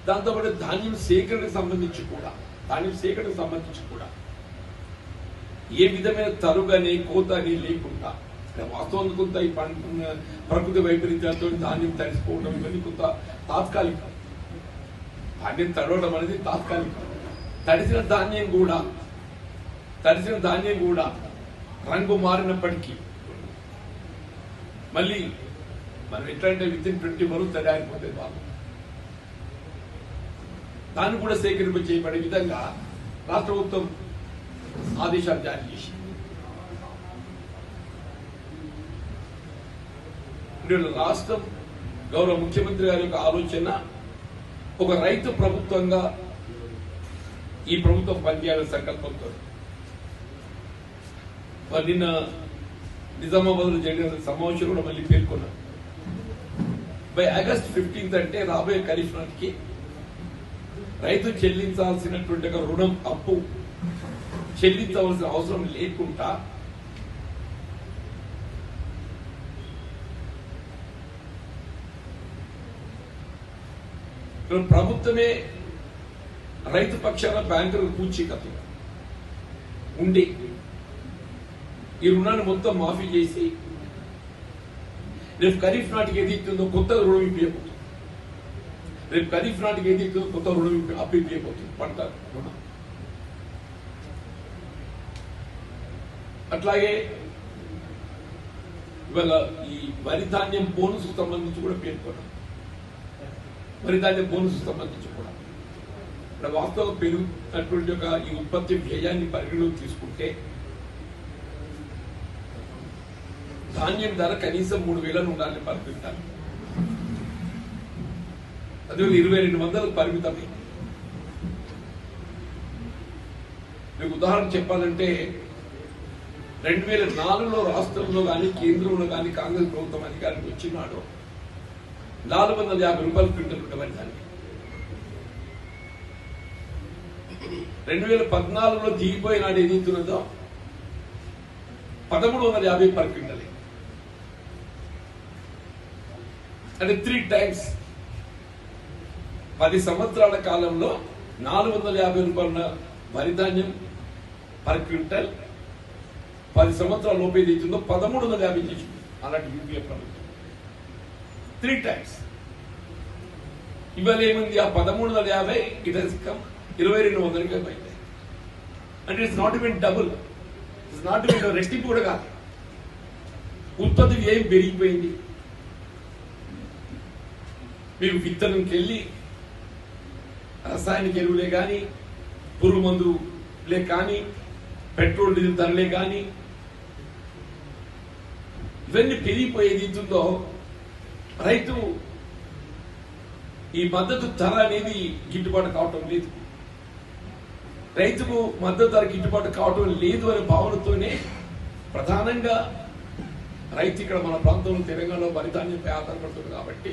దాంతోపాటు ధాన్యం సేకరణకు సంబంధించి కూడా ఏ విధమైన తరుగని కోతని లేకుండా వాస్తవం కొంత ఈ ప్రకృతి వైపరీత్యాలతో ధాన్యం తడిసిపోవడం ఇవన్నీ కొంత తాత్కాలికం. ధాన్యం తడవడం అనేది తాత్కాలికం. తడిసిన ధాన్యం కూడా రంగు మారినప్పటికీ మళ్ళీ మనం ఎట్లంటే వితిన్ 20 వరకు తయారైపోతుంది వాళ్ళు. దాన్ని కూడా సేకరింప చేయబడే విధంగా రాష్ట్ర ప్రభుత్వం ఆదేశాలు జారీ చేసింది. రాష్ట్రం గౌరవ ముఖ్యమంత్రి గారి యొక్క ఆలోచన ఒక రైతు ప్రభుత్వంగా ఈ ప్రభుత్వం పనిచేయాలని సంకల్పంతో నిన్న నిజామాబాద్లో జరిగిన సమావేశం కూడా మళ్ళీ పేర్కొన్నారు. బై ఆగస్ట్ 15 అంటే రాబోయే ఖరీఫ్ నాటికి రైతు చెల్లించాల్సినటువంటి రుణం అప్పు చెల్లించవలసిన అవసరం లేకుండా ప్రభుత్వమే రైతు పక్షాన బ్యాంకులకు పూచీకత్తుగా ఉండి ఈ రుణాన్ని మొత్తం మాఫీ చేసి రేపు ఖరీఫ్ నాటికి ఏది ఇస్తుందో కొత్తగా రుణం ఇప్పిపోతుంది. రేపు ఖరీఫ్ నాటికి ఏది ఇస్తుందో కొత్త రుణం అప్పిపోతుంది పంట రుణం. అట్లాగే ఇవాళ ఈ వరి ధాన్యం బోనస్ సంబంధించి కూడా పేర్కొన్నాం. వరి ధాన్యం బోనస్ సంబంధించి కూడా ఇక్కడ వాస్తవం పెరుగుతున్నటువంటి ఒక ఈ ఉత్పత్తి వ్యయాన్ని పరిగణలోకి తీసుకుంటే ధాన్యం ధర కనీసం 3,000 ఉండాలని పరిమితాలు. అదే 2,200 పరిమితమే. మీకు ఉదాహరణ చెప్పాలంటే 2004లో రాష్ట్రంలో కానీ కేంద్రంలో కానీ కాంగ్రెస్ ప్రభుత్వం అధికారికి వచ్చినాడు 450 రూపాయలు క్వింటల్ ఉండవని దాన్ని 2014లో దిగిపోయినాడు ఏదైతున్నదో 1,350 పర్ క్వింటల్. అంటే 3 times 10 సంవత్సరాల కాలంలో 450 రూపాయల వరి ధాన్యం పర్ క్వింటల్ 10 సంవత్సరాల లోపు ఏదైతుందో 1,350 చేసింది అలాంటి యూపీఏ ప్రభుత్వం. 3 times. ఇవాళ ఏముంది ఆ 1,350 ఇట్ హెస్ కమ్ 2,200కి పోయింది. అంటే it's not even double, it's not even రెట్టింపు కూడా కాదు. ఉత్పత్తి వ్యయం పెరిగిపోయింది. మీకు విత్తనంకి వెళ్ళి రసాయనిక ఎరువులే కానీ పురుగు మందులే కానీ పెట్రోల్ డీజిల్ ధరలే కానీ ఇవన్నీ పెరిగిపోయేది ఇస్తుందో రైతు ఈ మద్దతు ధర అనేది గిట్టుబాటు కావటం లేదు. రైతుకు మద్దతు ధర గిట్టుబాటు కావటం లేదు అనే భావనతోనే ప్రధానంగా రైతు ఇక్కడ మన ప్రాంతంలో తెలంగాణలో వరి ధాన్యంపై ఆధారపడుతుంది. కాబట్టి